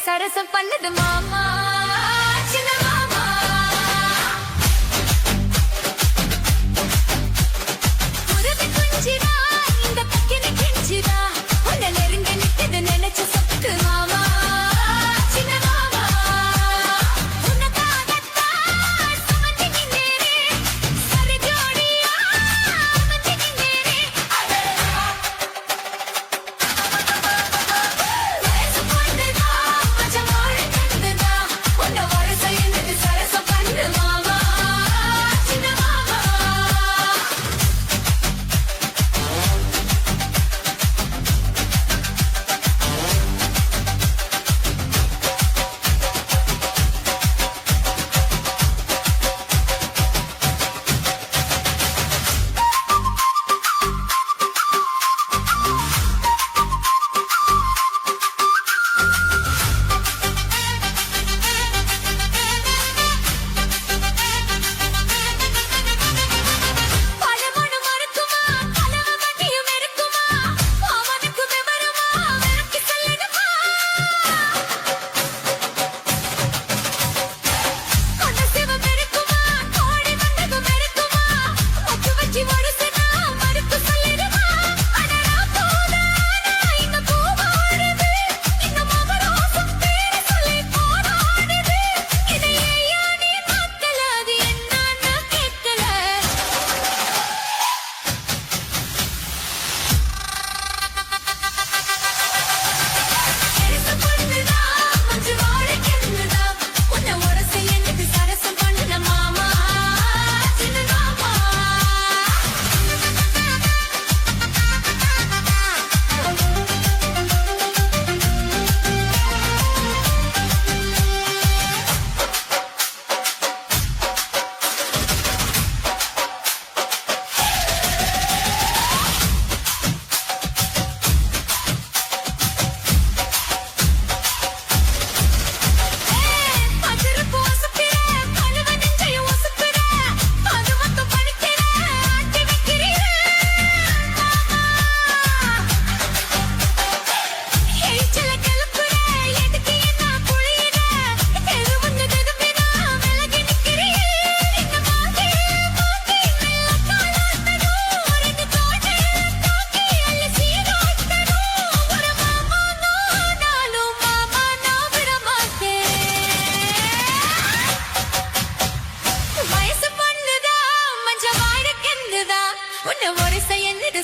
சரசம் பண்ணது மாமா சின்ன மாமா உருவி குஞ்சிரா இந்த பக்கினி கிஞ்சிரா உன்னை நெருங்க நிட்டது நினைச்சு சொத்து மாமா சின்ன மாமா உனக்காகத்தான் சுமந்து நின்னேனே சரி ஜோடியா அமைஞ்சு நின்னேனே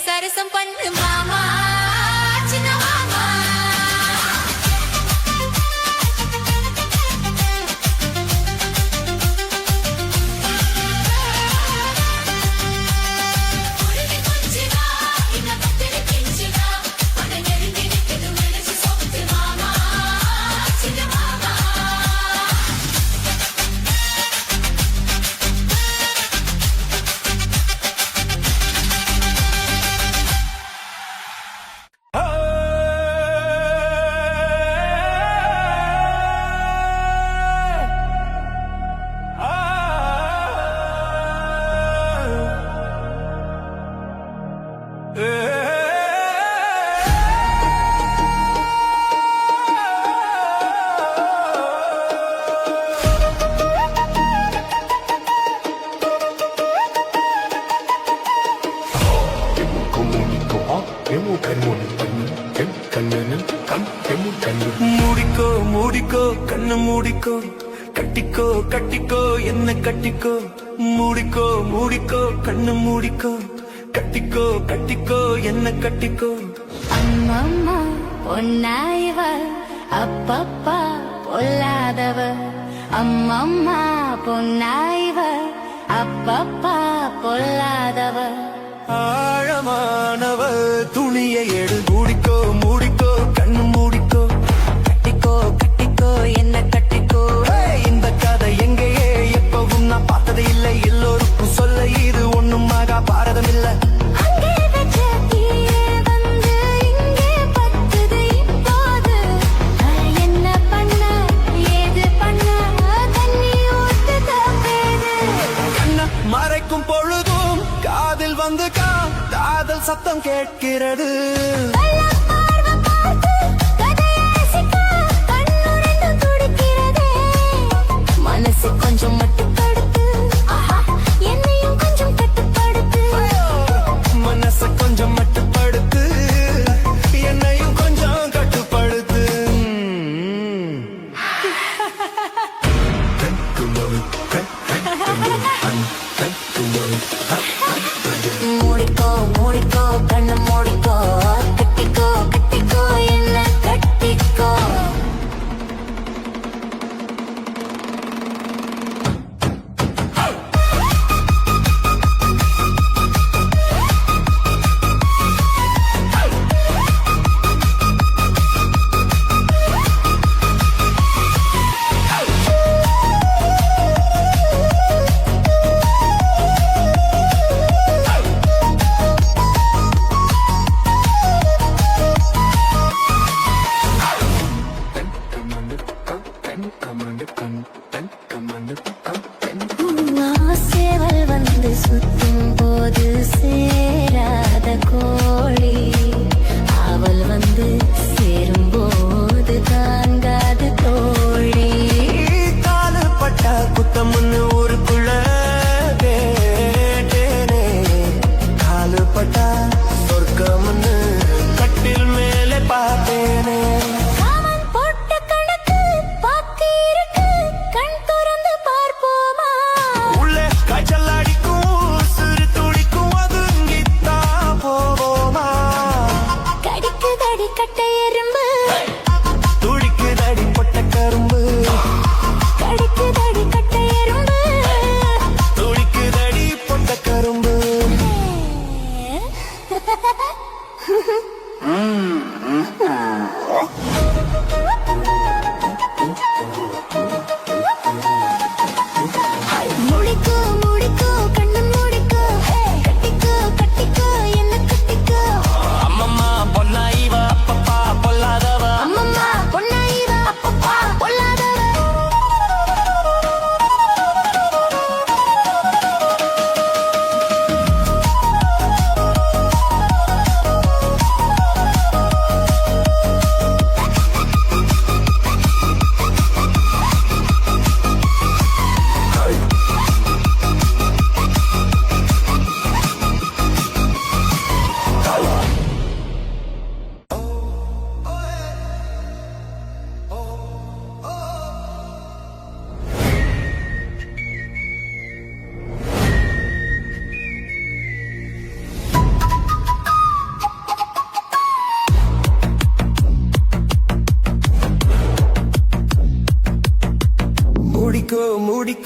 சரசம் பண்ணு மாமா சின்ன மாமா உருவி குஞ்சிரா இந்த பக்கினி கிஞ்சிரா உன்னை நெருங்கி நிக்குது நினைச்சு சொத்து மாமா சின்ன மாமா மூடிக்கோ மூடிக்கோ கண்ணு மூடிக்கோ கட்டிக்கோ கட்டிக்கோ என்ன கட்டிக்கோ மூடிக்கோ மூடிக்கோ கண்ணு மூடிக்கோ கட்டிக்கோ கட்டிக்கோ என்ன கட்டிக்கோ அம்மம்மா பொன்னாயவ அப்பப்பா பொல்லாதவ அம்மம்மா பொன்னாயவ அப்பப்பா பொல்லாதவ ஆழமானவ துணியை எடு மூடிக்கோ மூடிக்கோ கண்ணு மூடிக்கோ கட்டிக்கோ கட்டிக்கோ என்ன கட்டிக்கோ இந்த கதை எங்கேயே எப்பவும் நான் பார்த்தது இல்லை எல்லோருக்கும் சொல்ல இது ஒண்ணும் ஆகா பாரதம் இல்ல மறைக்கும் பொழுதும் காதில் வந்து காதல் சத்தம் கேட்கிறது கண்ணுடன்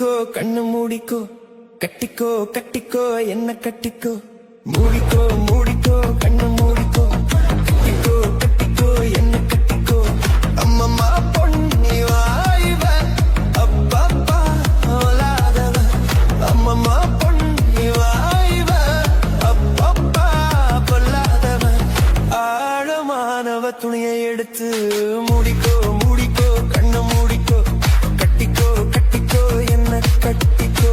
மூடிக்கோ கண்ணு மூடிக்கோ கட்டிக்கோ கட்டிக்கோ என்ன கட்டிக்கோ மூடிக்கோ மூடிக்கோ கண்ணு மூடிக்கோ கட்டிக்கோ கட்டிக்கோ என்ன கட்டிக்கோ அம்மம்மா பொன்னி வாய்வ அப்பப்பா ஓலாதவ அம்மம்மா பொன்னி வாய்வ அப்பப்பா பொல்லாதவ ஆழமானவ துணியை எடுத்து மூடிக்கோ மூடிக்கோ கண்ணு மூடிக்கோ கட்டிக்கோ கட்டிக்கோ என்ன கட்டிக்கோ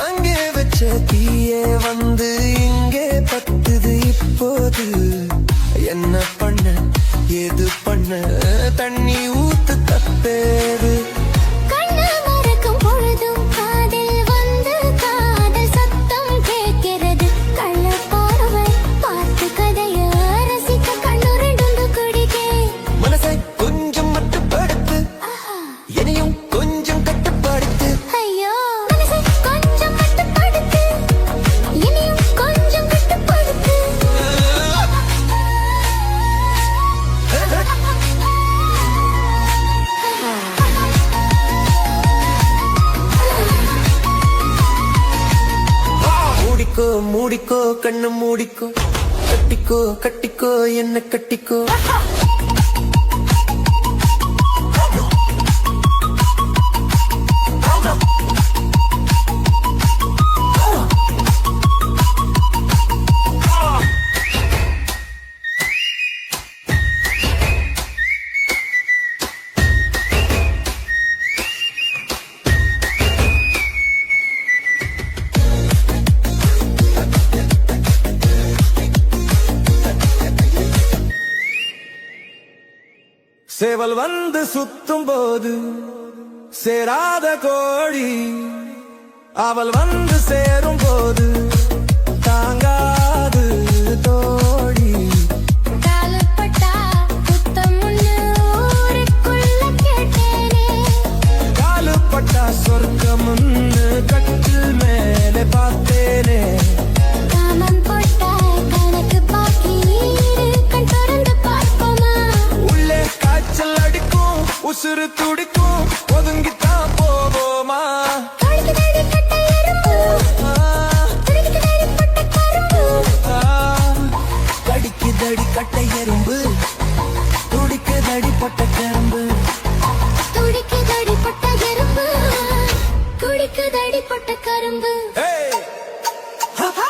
அங்கே வச்ச தீயே வந்து இங்கே பத்துது இப்போது என்ன பண்ண ஏது பண்ண தண்ணி ஊத்து தப்பேது கண்ணு மறக்கும் பொழுதும் காதில் வந்து காதல் சத்தம் கேட்கிறது கள்ள பார்வை பார்த்து கதைய ரசிக்க கண்ணு ரெண்டு குடிக்கே மனசை கொஞ்சம் மட்டுப்படுத்து என்னையும் கொஞ்சம் கட்டுப்படுத்து ஐயோ மனசை கொஞ்சம் கட்டுப்படுத்து இனியும் கொஞ்சம் கட்டுப்படுத்து மூடிக்கோ மூடிக்கோ கண்ணு மூடிக்கோ கட்டிக்கோ கட்டிக்கோ என்ன கட்டிக்கோ சேவல் வந்து சுத்தும் போது சேராத கோழி அவள் வந்து சேரும் போது தாங்காது தோழி காலுப்பட்டா புத்தம் முன்னு ஊருக்குள்ள கேட்டேனே காலுப்பட்டா சொர்க்கமுன்னு கட்டில் மேலே பார்த்தேனே காமம் போட்ட கணக்கு பாக்கி இரு கண் திறந்து பார்ப்போமா உள்ளே காய்ச்சல் அடிக்கும் உசுறு துடிக்கும் ஒதுங்கித்தான் போவோமா கடிக்குதடி கட்டை எறும்பு துடிக்குதடி பட்ட கரும்பு கடிக்குதடி கட்டை எறும்பு துடிக்குதடி பொட்ட கரும்பு துடிக்குதடி பட்ட எறும்பு குடிக்குதடி பட்ட கரும்பு Hey! Ha ha!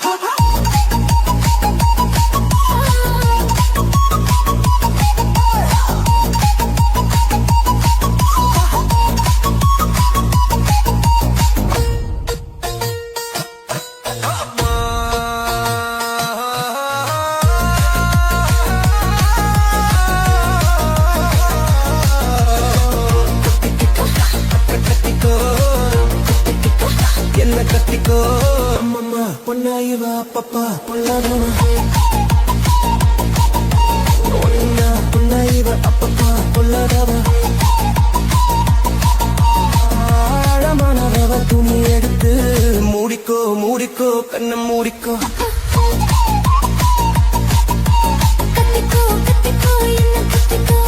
Ha ha! கட்டிக்கோ என்ன கட்டிக்கோ அம்மம்மா பொன்னாயிவா பப்பா பொல்லாதவா ஒன்னா பொன்னாயிவா அப்பப்பா பொல்லாதவா ஆழமானவ துணி எடுத்து மூடிக்கோ மூடிக்கோ கண்ணை மூடிக்கோ கத்திக்கோ கத்திக்கோ என்ன கத்திக்கோ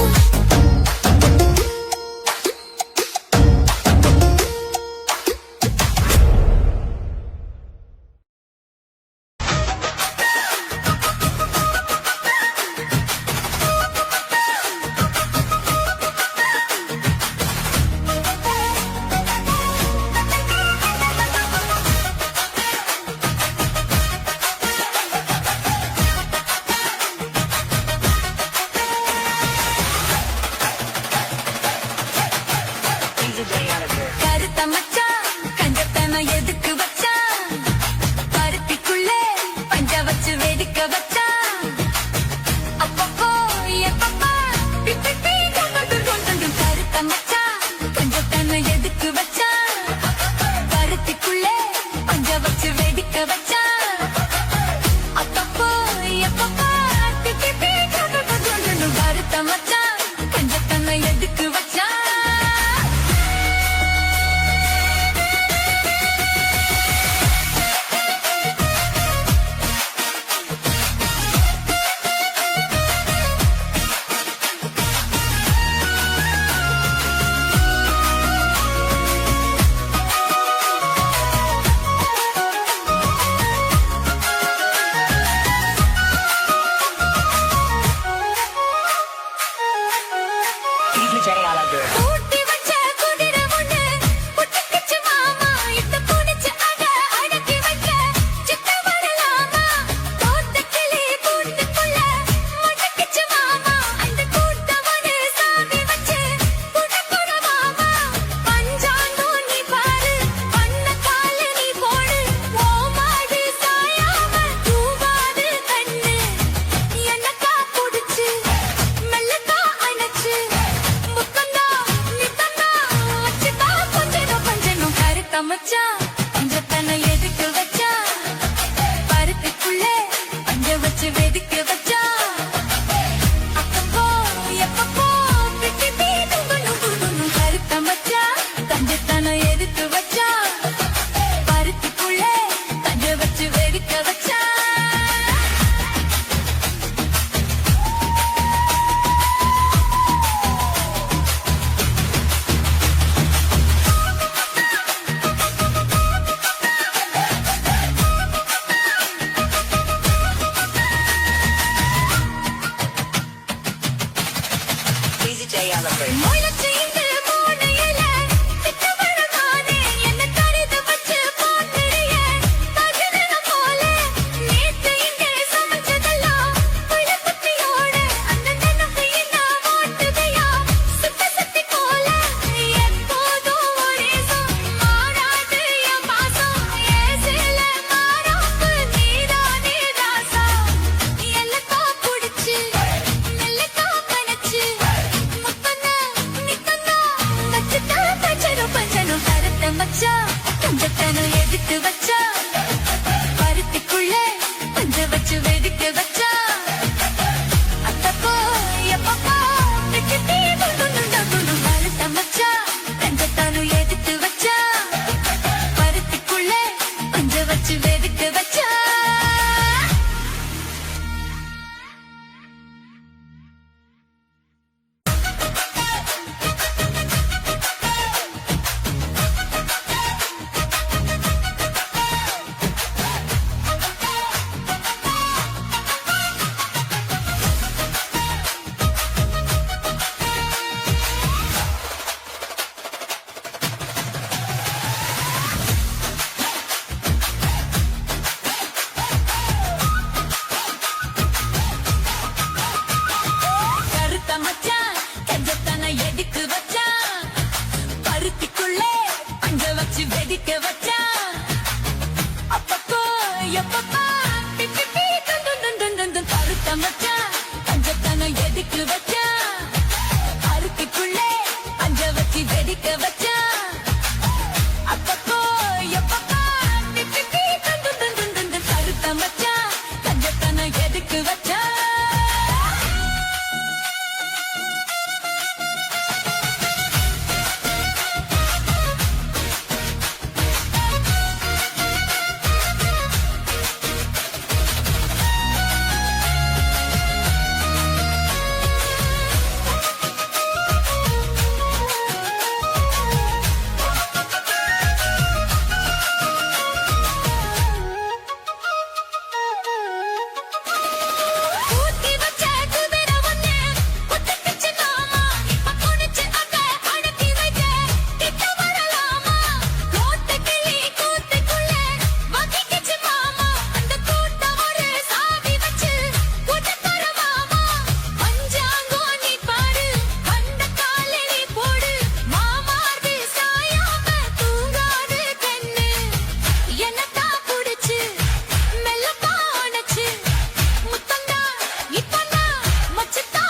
easily check it out like this. ஊட்டி வச்ச குதிரை ஒண்ணு புட்டுக்கிச்சு மாமா இத்த புடிச்சு அட அடக்கி வைக்க சித்த வரலாமா தோட்ட கிளி கூட்டுக்குள்ள முட்டுக்கிச்சு மாமா அந்த கூட்டவனு சாமி வச்சு புடப்புற மாமா பஞ்சாங்கம் நீ பாரு பண்ண கால நீ போடு ஓ மாடு சாயாம தூவாது கண்ணு என்னக்கா புடிச்சு மெல்லக்கா அணைச்சு முத்தந்தா நித்தந்தா வச்சுக்கா கொஞ்சம் கொஞ்சம் கருத்த மச்சான் பஞ்சத்தனை எதுக்கு வச்சா பருத்திக்குள்ளே பஞ்ச வச்சு வெதுக்க வச்சா அப்பப்போ எப்பப்போ பிட்டி பீடுங்கணும் கருத்த மச்சான் பஞ்சத்தனை எதுக்கு வச்சா பருத்திக்குள்ளே பஞ்ச வச்சு வெதுக்க வச்சா Easy J on the break. முயற்சியிட்டு மூணையில திட்டவழகானே என்ன கருது வச்சு போட்டுறியே தகுதின போல நேத்து இங்கே சமைச்சதெல்லாம் புளிக்குட்டியோட அந்த நினைவு என்ன ஓட்டுதையா சுத்தி போல எப்போதும் ஒரே மாறாது என் பாசம் ஏசில மாறாப்பு நீதானே ராசா எல்லக்கா புடிச்சு மெல்லக்கா கணச்சு முத்தனா நித்தனா வச்சுட்டா பஞ்சனும் கருத்த மச்சான் பஞ்சத்தனம் எதுக்கு வச்சா பருத்திக்குள்ளே பஞ்ச வச்சு வெதுக்க வச்சா அத்தப்போ எப்பப்போ பிட்டி பீடுங்கணும் கருத்த மச்சான் பஞ்சத்தனம் எதுக்கு வச்சா பருத்திக்குள்ளே பஞ்ச வச்சு வெதுக்க வச்சா கருத்த மச்சான் கஞ்சத்தனை எதுக்கு வச்சான் பருத்திக்குள்ளே அங்க வச்சு வெடிக்க வச்சான் அப்பப்போ எப்பப்பா பிப்பி பீ கருத்த மச்சான் கஞ்சத்தனை எதுக்கு வச்சான் பருத்திக்குள்ளே அங்க வச்சு வெடிக்க வச்சான் அப்பப்போ எப்பப்பா பிப்பி பீ கருத்த மச்சான் கஞ்சத்தனை எதுக்கு வச்சான் ஊட்டி வச்ச குதிரை ஒண்ணு புட்டுக்கிச்சு மாமா இப்ப புடிச்சு அத அடக்கி வைக்க கிட்ட வரலாமா தோட்ட கிளி கூட்டுக்குள்ள வகிக்கிச்சு மாமா அந்த கூட்டம் ஒரு சாவி வச்சு புடப்புற மாமா பஞ்சாங்கம் நீ பாடு அந்த கால நீ போடு மாமாது சாயாம தூங்காது கண்ணு என்னத்தா புடிச்சு மெல்லக்கா அணைச்சு முத்தந்தா இப்பந்தா மச்சத்தா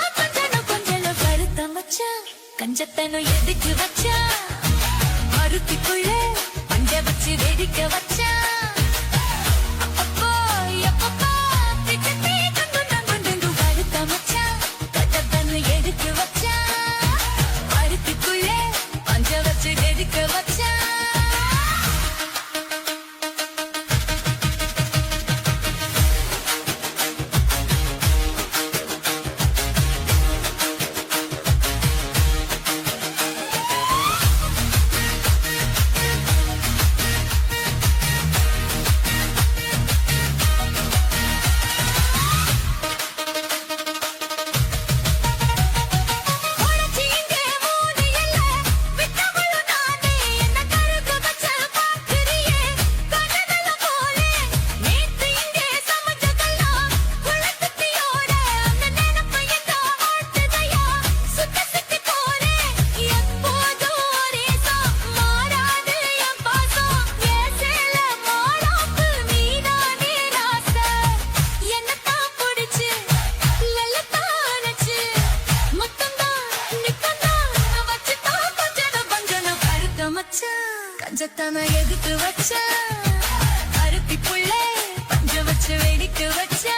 கொஞ்சம் கருத்த மச்சான் கஞ்சத்தனம் எதுக்கு வச்சா மருத்திக்குள்ளே பஞ்ச வச்சு வெடிக்க வச்சா அப்பப்போ எப்பப்பா பிட்டி பீடுங்கணும் கருத்த மச்சான் கஞ்சத்தனம் எதுக்கு வச்சா மருத்திக்குள்ளே பஞ்ச வச்சு வெடிக்க வச்சா பஞ்சத்தன எதுக்கு வச்சா அருத்தி புள்ளே பஞ்ச வச்சு வெடிக்க வச்சா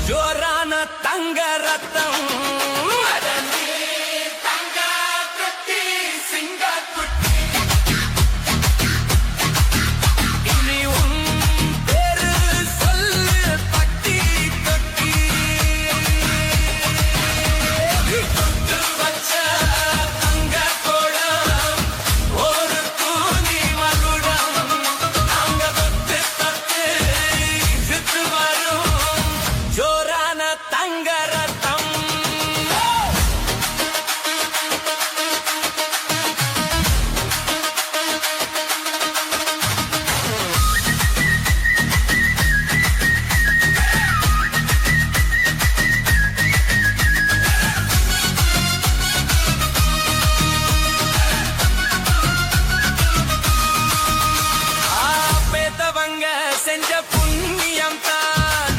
ஜோரான தங்க ரத்தம் செஞ்ச புண்ணியம் தான்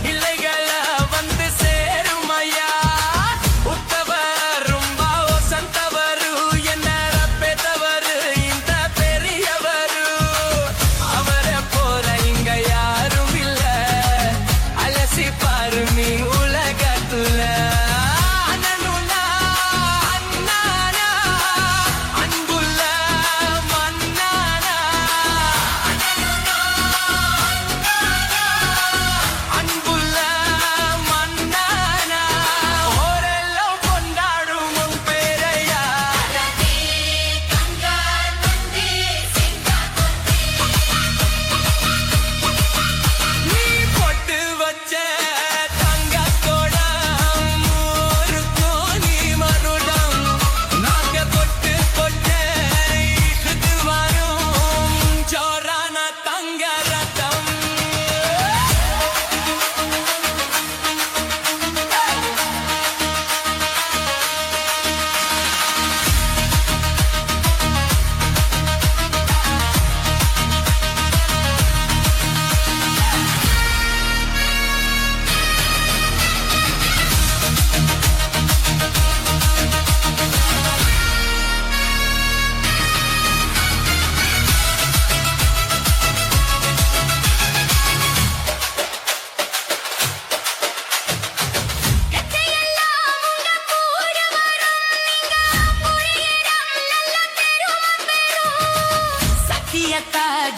இல்லைகள வந்து சேருமையா உத்தவரும் வசந்தவரு என்ன பெத்தவரு இந்த பெரியவரு அவரை போற இங்க யாரும் இல்ல அலசி பாரு நீ உலகத்துல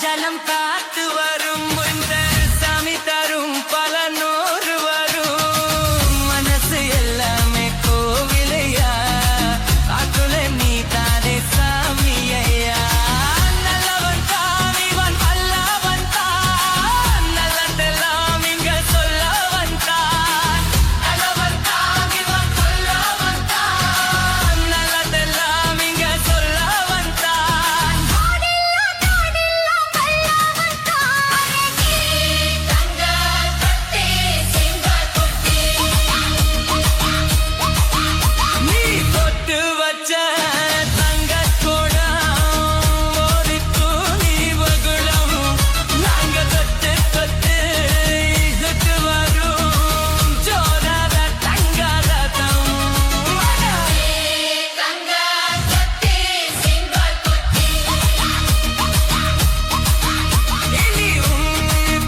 ஜலம் காத்து வரும் இந்த சாமி தரும் பல நூறு வரும் மனசு எல்லாமே கோவிலையா காட்டுல நீ தானே சாமியா நல்லவன் தான் இவன் வல்லவன் தான் நல்லதெல்லாம் இங்க சொல்லவன் தான் நல்லவன் தான் இவன் சொல்லவன் தான் நல்லதெல்லாம் இங்க சொல்லவன் தான் நீ தொட்டு வச்ச தங்கக் குடம் ஒரு துணி வகுளம் நாங்க தொட்டு தொட்டு இழுத்து வரும் ஜோராத தங்க ரதம் இனி உன்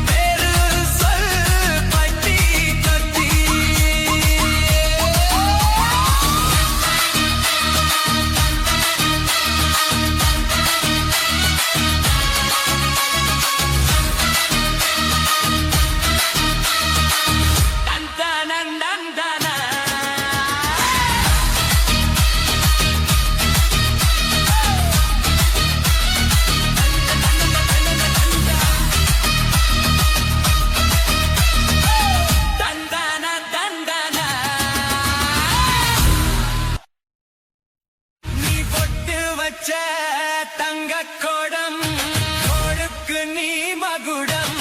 பேரு சொல் பட்டி தொட்டி தந்தனந்தன தந்தன தந்தன நீ பொட்டு வச்ச தங்கக் குடம் கொடுக்கு நீ மகுடம்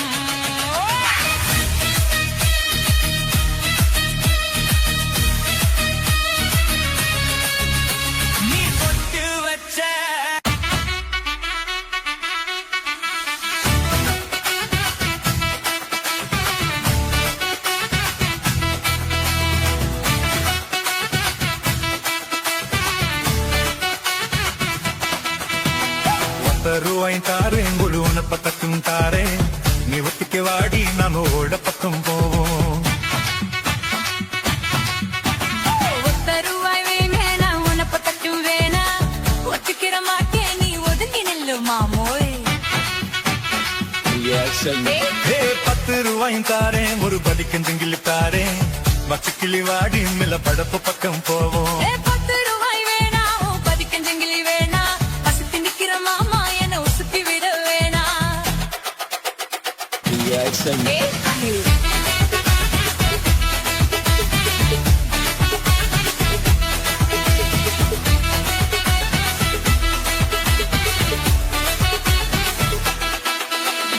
நீ பொட்டு வச்ச రూపాయి తారే గులువున పక్కం తారే నీ ఒట్టికి వాడి నన్ను ఓడ పక్కం పోవు ரூபாயும் தாரேன் ஒரு பதிக்கஞ்சங்கிலி தாரேன் மச்சக்கிளி வாடி மேல படப்பு பக்கம் போவோம் 10 ரூபாய் வேணா பதிக்கஞ்சங்கிலி வேணா பசுத்தி நிக்கிற மாமா என்ன உசுப்பி விட வேணா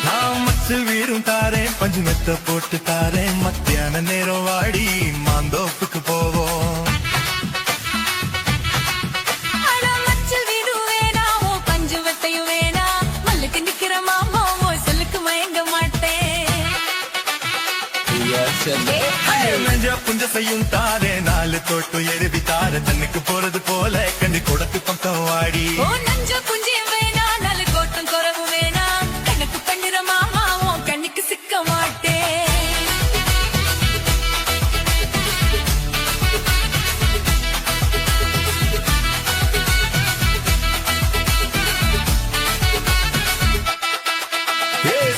நான் மச்சல் வீரும் தாரேன் பஞ்சு மெத்த போட்டு தாரேன் மத்தியான நேரம் வாடி மாந்தோப்புக்கு போவோம் அட மச்சல் வீடு வேணா பஞ்சு வெத்தையும் வேணா மல்லுக்கு நிக்கிற மாமா சொல்லுக்கு மயங்க மாட்டேன் நெஞ்ச புஞ்ச செய்யும் தாரே 4 தோட்டு எருவி தார தண்ணிக்கு போறது போல கண்ணி கொடுத்து பக்கம் வாடி நஞ்ச புஞ்சியும் வேணா நல்ல கோட்டம் குறவு வேணா கண்ணுக்கு பண்ணிற மாமா கண்ணுக்கு சிக்க மாட்டேன்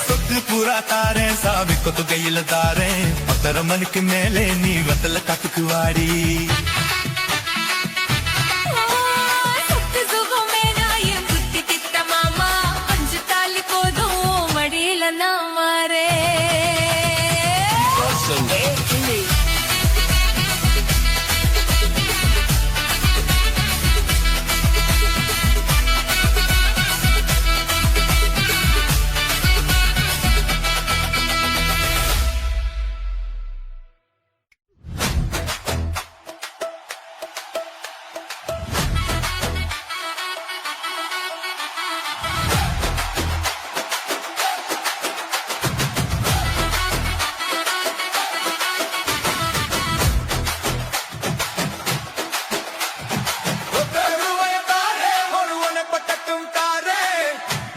சொத்து பூரா தாரேன் சாவி கொத்து கையில தாரேன் 10:30 மணிக்கு மேலே நீ வத்தல காட்டுக்கு வாடி சொத்து சுகம் வேணா என் புத்தி திட்ட மாமா அஞ்சு தாலி போதும் மடியில நான் மாறே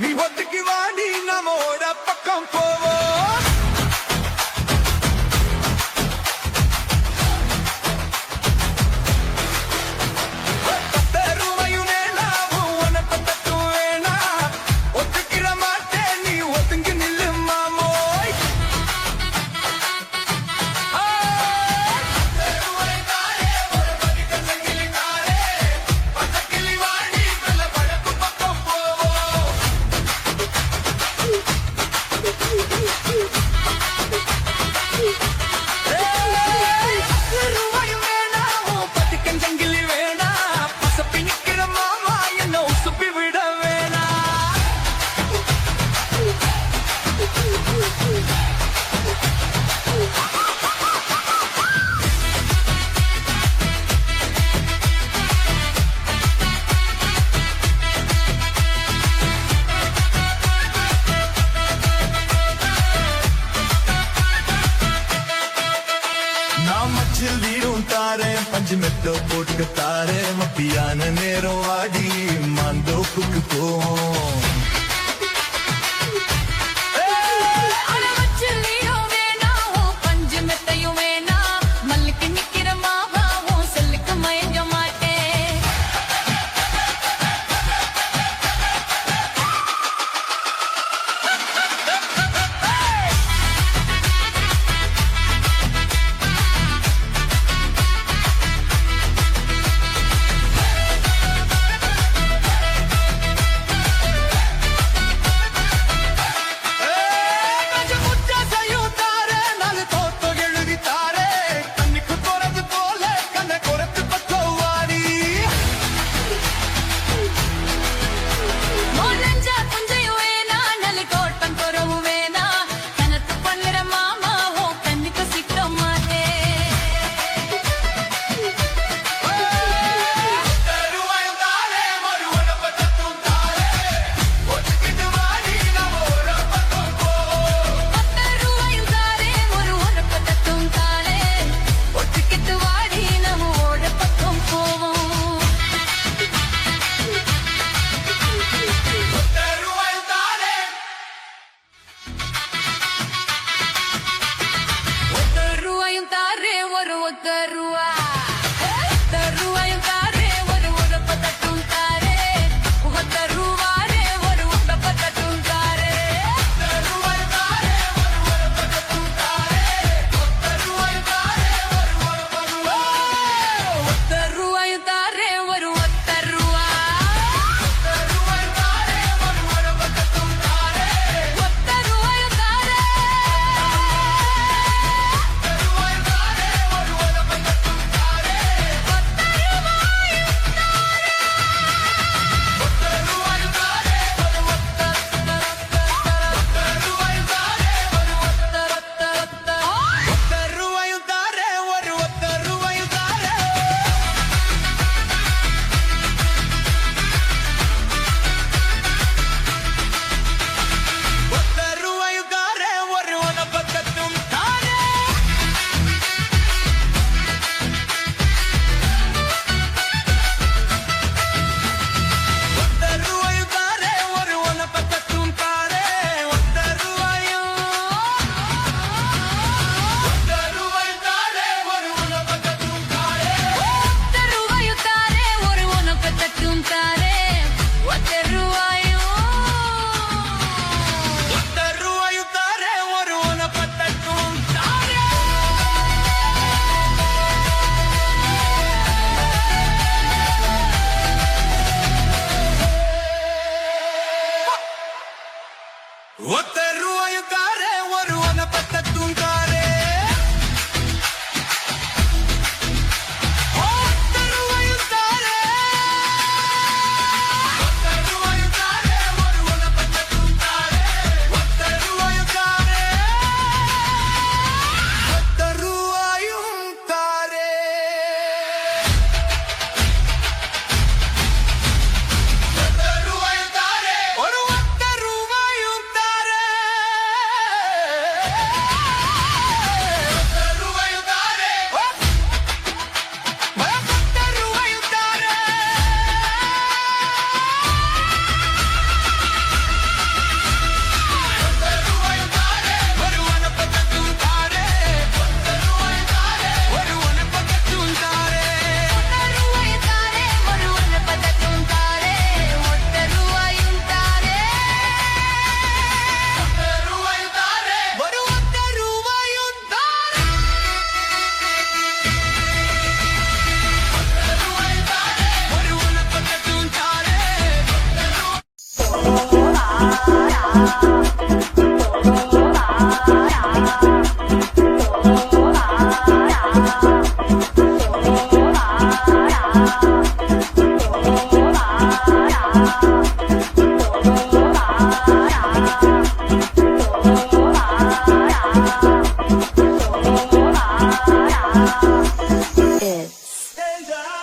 நீ ஒத்துக்கு வாடி நம்மோட பக்கம் போவோம் ரூபாயும் வேணாவும் உனக்கு தட்டும் வேணா ஒத்துக்கிற மாட்டேன் நீ ஒத்துங்கி நில்லு மாமோய் மச்சில் வீரும் தாரேன் பஞ்சு மெத்த போட்டு தாரேன் மத்தியான நேரம் வாடி மாந்தோப்புக்கு போவோம்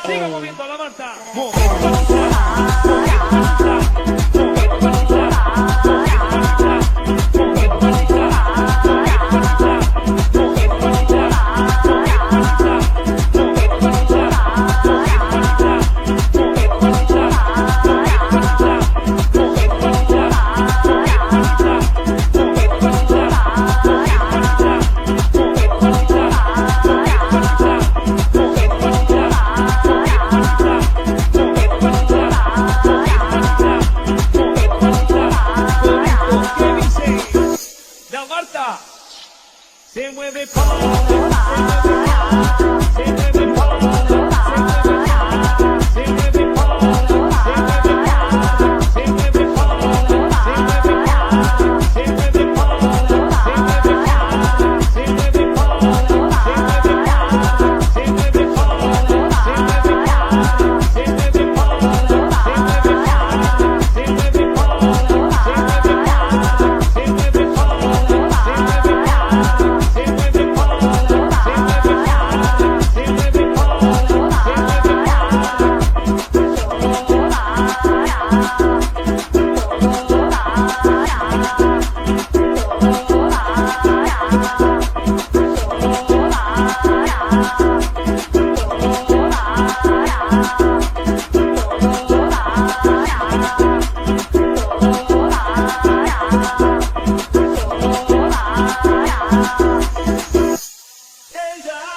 Siga moviendo la manta. La Marta se mueve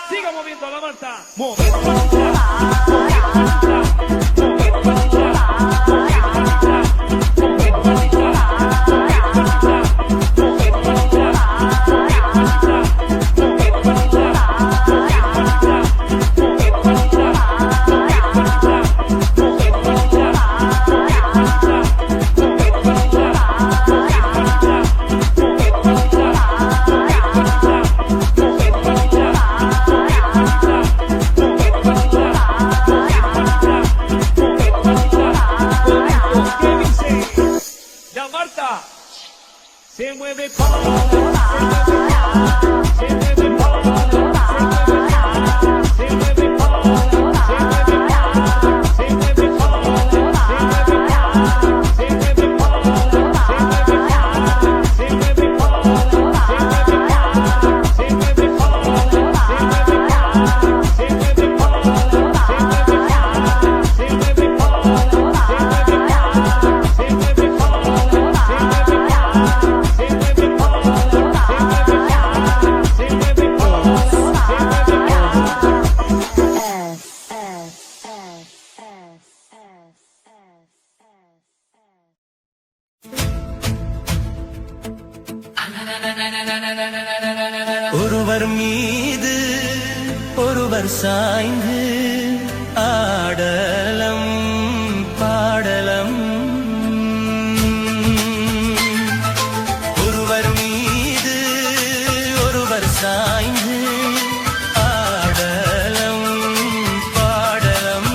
Siga moviendo la manta. La Marta se mueve ஒருவர் மீது ஒருவர் சாய்ந்து ஆடலம் பாடலம் ஒருவர் மீது ஒருவர் சாய்ந்து ஆடலம் பாடலம்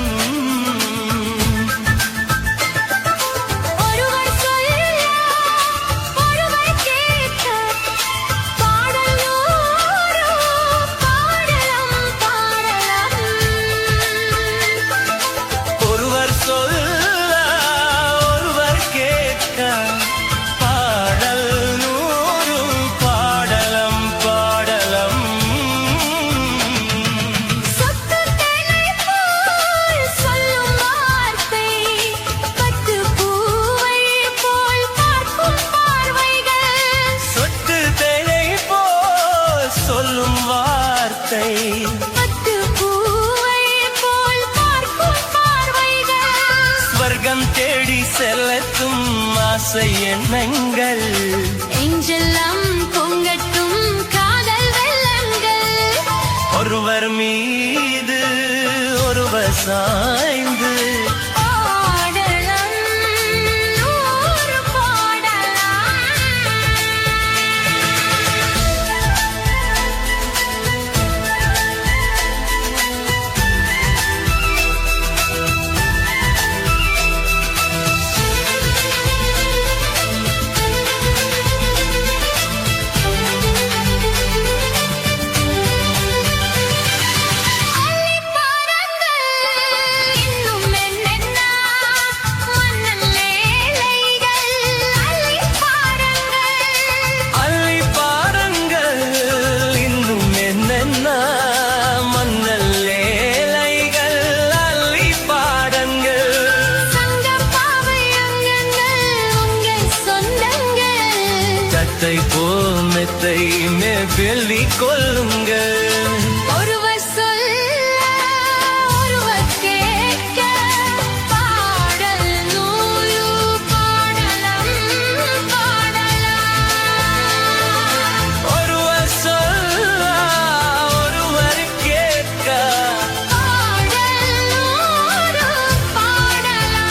ஒருவர் சொல்ல ஒருவர் கேட்க பாடல் நூறு பாடலாம் பாடலாம் ஒருவர் சொல்ல ஒருவர் கேட்க பாடல் நூறு பாடலம் பாடலம் சொத்து தேனை போல் சொல்லும் வார்த்தை பட்டு பூவை போல் பார்க்கும் பார்வைகள் சொட்டு தேனை போல் சொல்லும் வார்த்தை பட்டு பூவை போல் பார்க்கும் பார்வைகள் ஸ்வர்க்கம் தேடி செல்லத்தும் ஆசை எண்ணங்கள் எஞ்செல்லாம் பொங்கட்டும் காதல் வெள்ளங்கள் ஒருவர் மீது ஒருவர் சாய்ந்து பாடலாம் நூறு பாடலாம் வார்த்தை வெள்ளி கொள்ளுங்கள் ஒருவர் சொல்ல ஒருவர் கேட்க பாடல் நூறு பாடலாம் ஒருவர் சொல்ல ஒருவர் கேட்க பாடல் நூறு பாடலாம்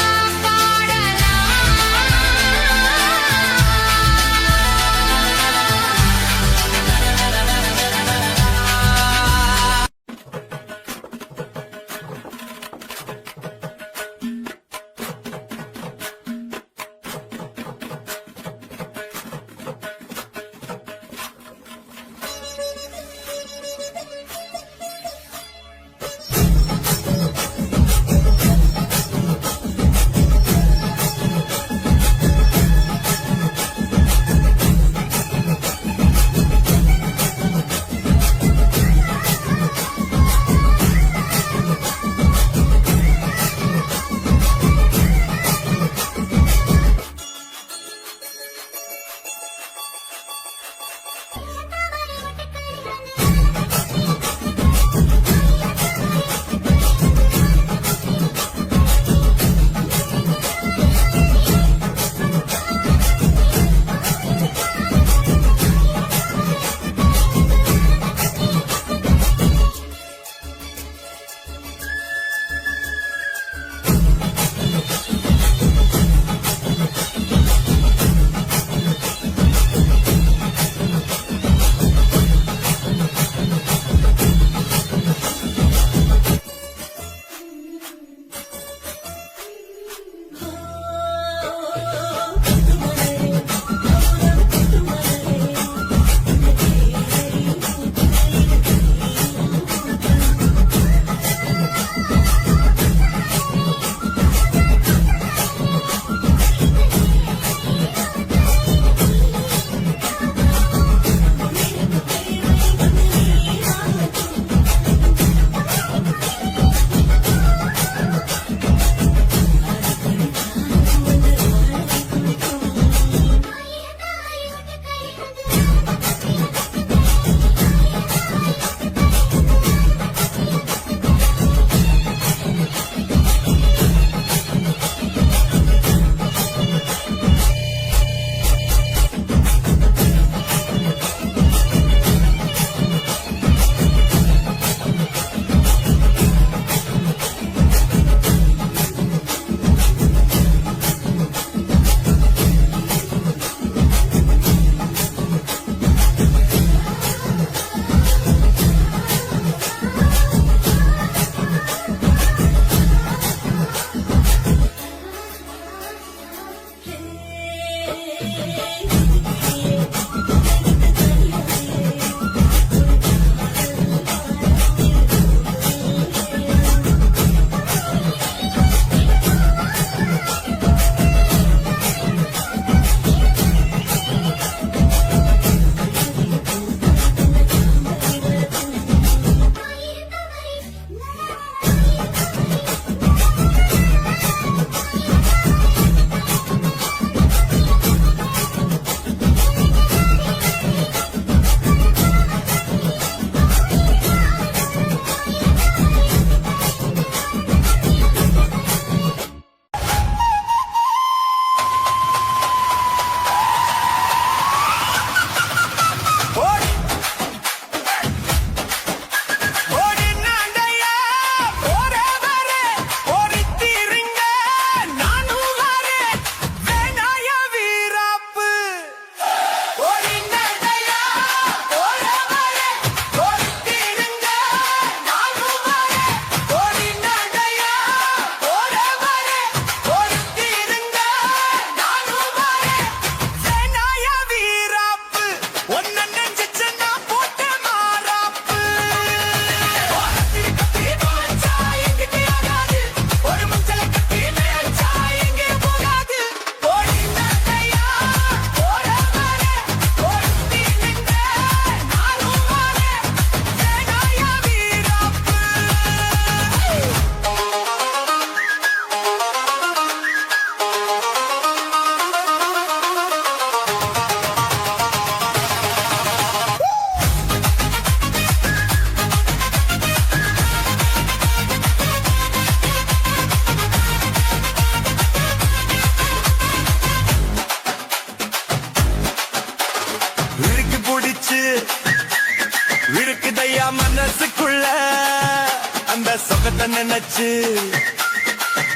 சொகத்தை நினைச்சு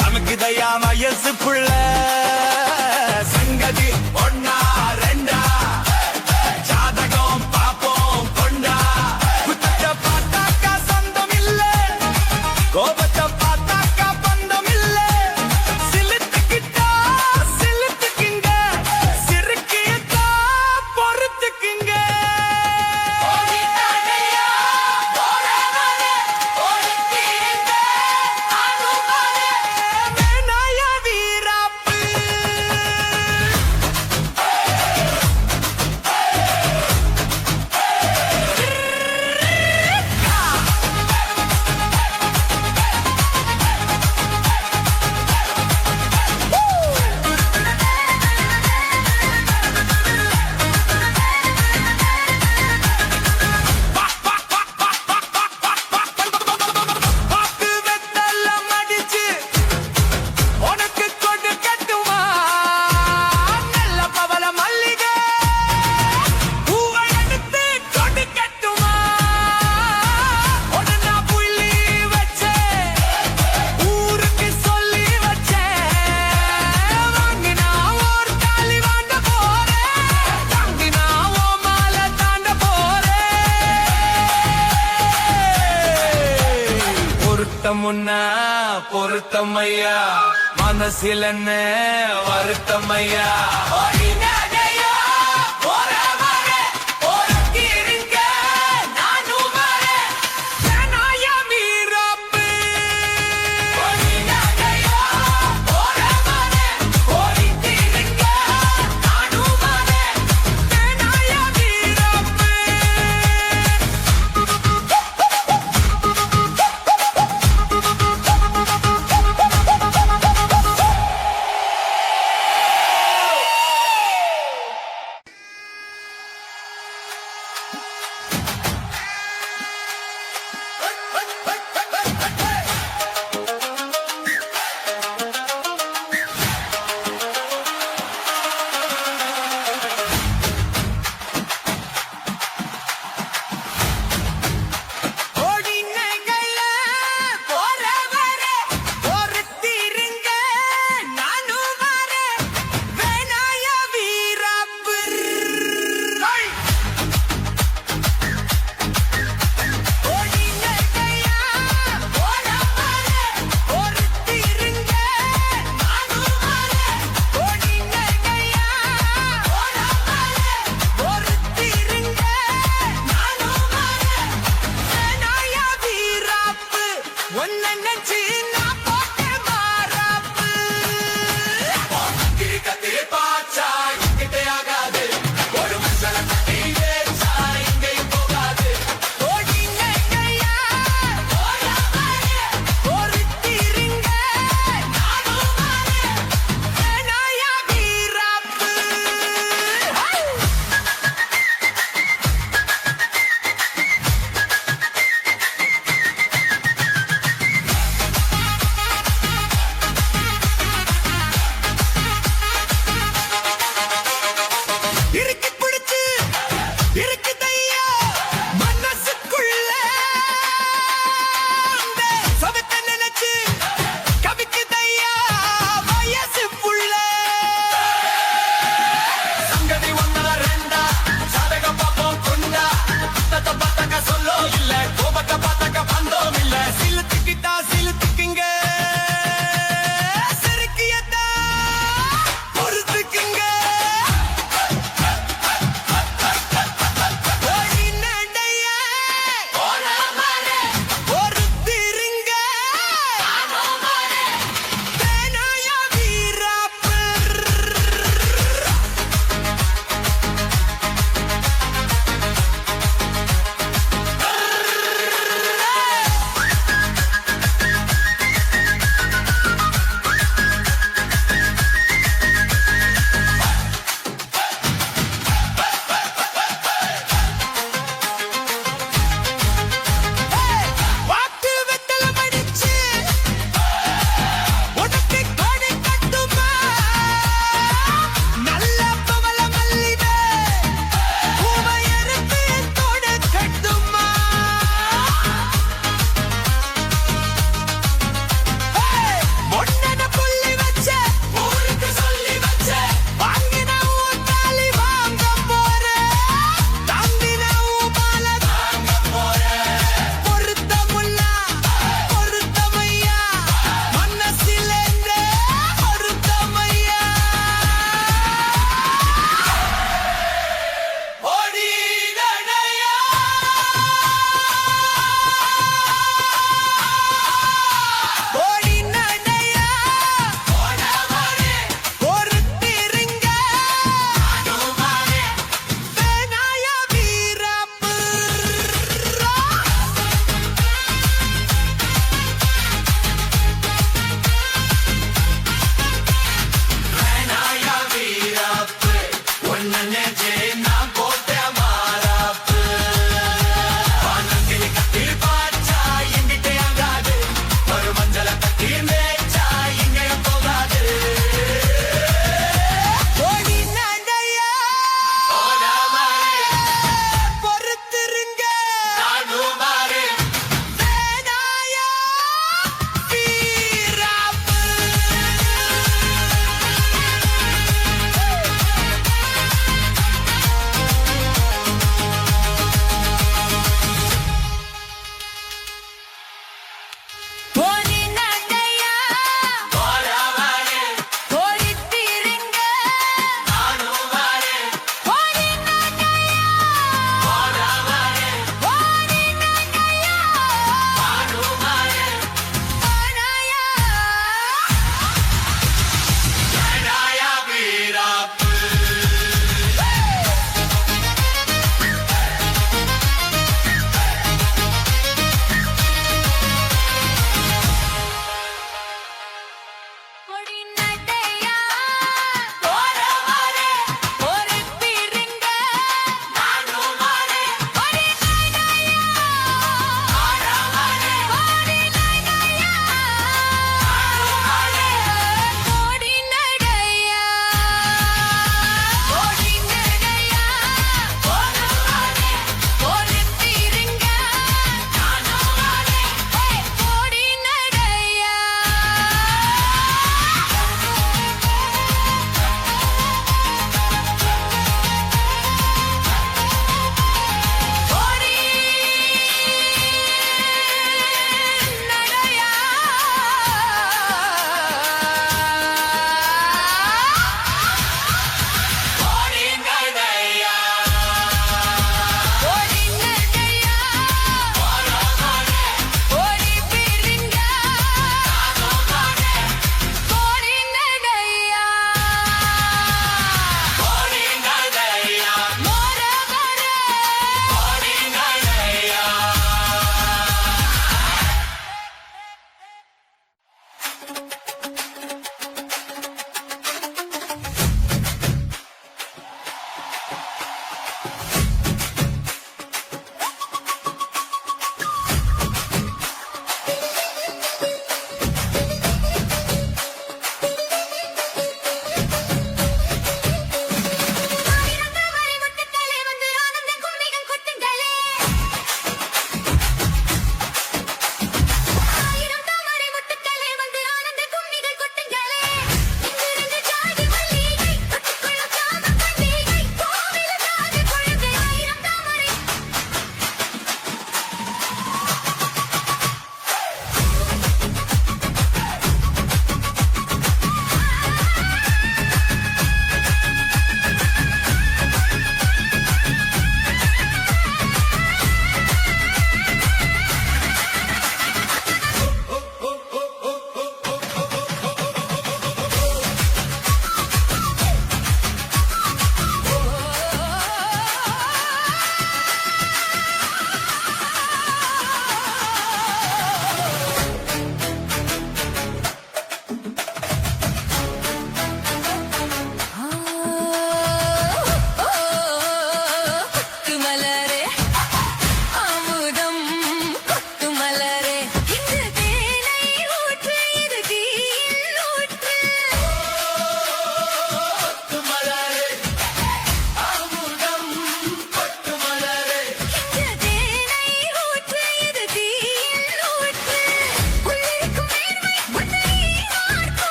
நமக்கு தயா வயசு புள்ள சங்கதி ஒன்னா ரெண்டா ஜாதகம் பாப்போம் கொண்டா குத்தத்தை பார்த்தாக்கா சொந்தம் இல்ல கோபத்தை பார்த்தாக்கா பந்தம் இல்ல சிலுத்துக்கிட்டா சிலுத்துக்குங்க சிறுக்கியத்தா பொறுத்துக்குங்க வேணாயா வீராப்பு பாக்கு வெத்தெல்லாம் அடிச்சு உனக்கு கொடுக்கட்டுமா நல்ல பவள மல்லிகை பூவை எடுத்து கொடுக்கட்டுமா உடனே புள்ளி வச்சேன் ஊருக்கு சொல்லி வச்சேன் வாங்கினா ஒரு தாலி வாங்க போறேன் தங்கினா ஓ மாலை தாண்ட போறேன் பொருத்தம் முன்னா பொருத்தமையா மனசில் என்ன வருத்தமையா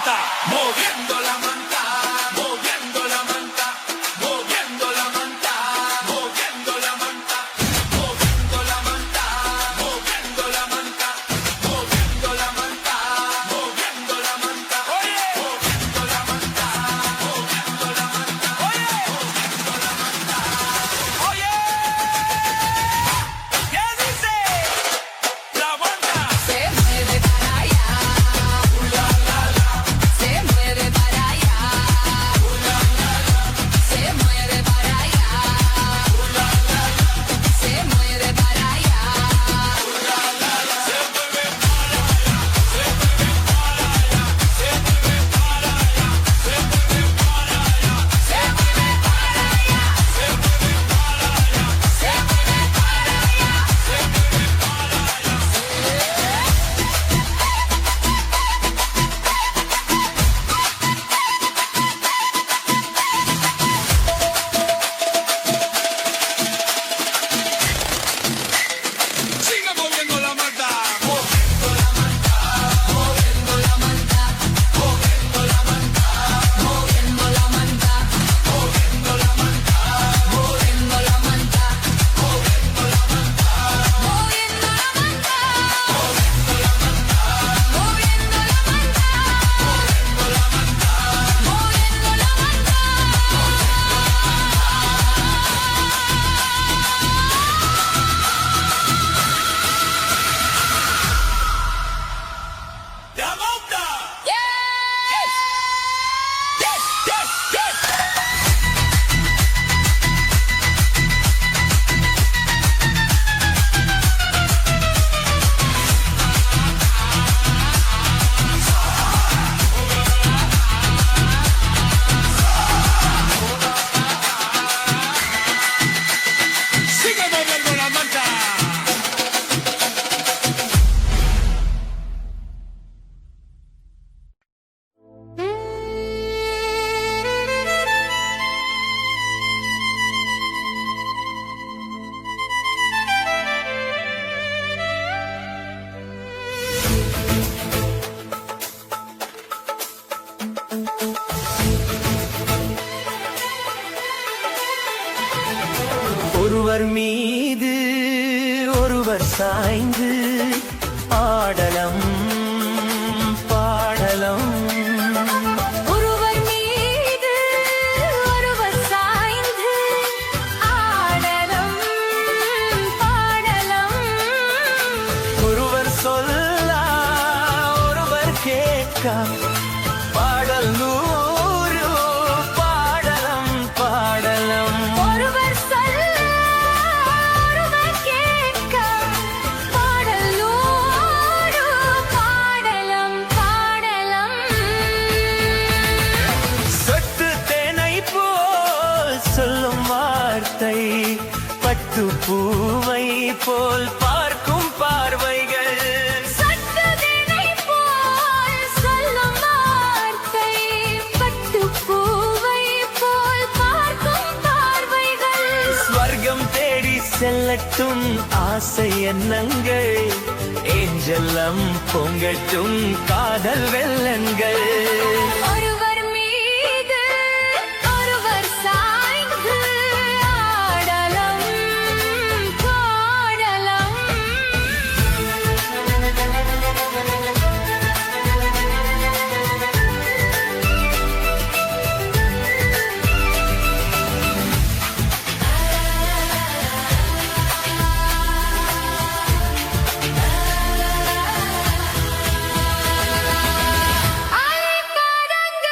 manta. Moviendo la manta, moviendo la manta, moviendo la manta, moviendo la manta, moviendo la manta, moviendo la manta, moviendo la manta, moviendo la manta, oye, moviendo la manta, moviendo la manta, oye, moviendo la manta, oye. ¿Qué dice? La manta. Se mueve para allá, se mueve para allá, se mueve para allá, se mueve para allá. Sigue moviendo la manta. Moviendo la manta, moviendo la manta, moviendo la manta, moviendo la manta, moviendo la manta, moviendo la manta, moviendo la manta, moviendo la manta, moviendo la manta. La manta. Sigue moviendo la manta. ஒருவர் மீது ஒருவர் சாய்ந்து ஆடலம் பாடலம் ஒருவர் மீது ஒருவர் சாய்ந்து ஆடலம் பாடலம். ஒருவர் சொல்ல ஒருவர் கேட்க பாடல் நூறு பாடலம் பாடலம் ஒருவர் சொல்ல ஒருவர் கேட்க பாடல் நூறு பாடலம் பாடலம். சொட்டு தேனை போல் சொல்லும் வார்த்தை பட்டு பூவை போல் பார்க்கும் பார்வைகள் சட்டதினை போல் சொல்லும் வார்த்தை பட்டுப் பூவை போல் பார்க்கும் பார்வைகள். ஸ்வர்க்கம் தேடி செல்லட்டும் ஆசை எண்ணங்கள் ஏஞ்சல்லம் பொங்கட்டும் காதல் வெள்ளங்கள் ஒருவர் மீது ஒருவர் சாய்ந்து ஆடலம் பாடலம். அலைக்கடங்க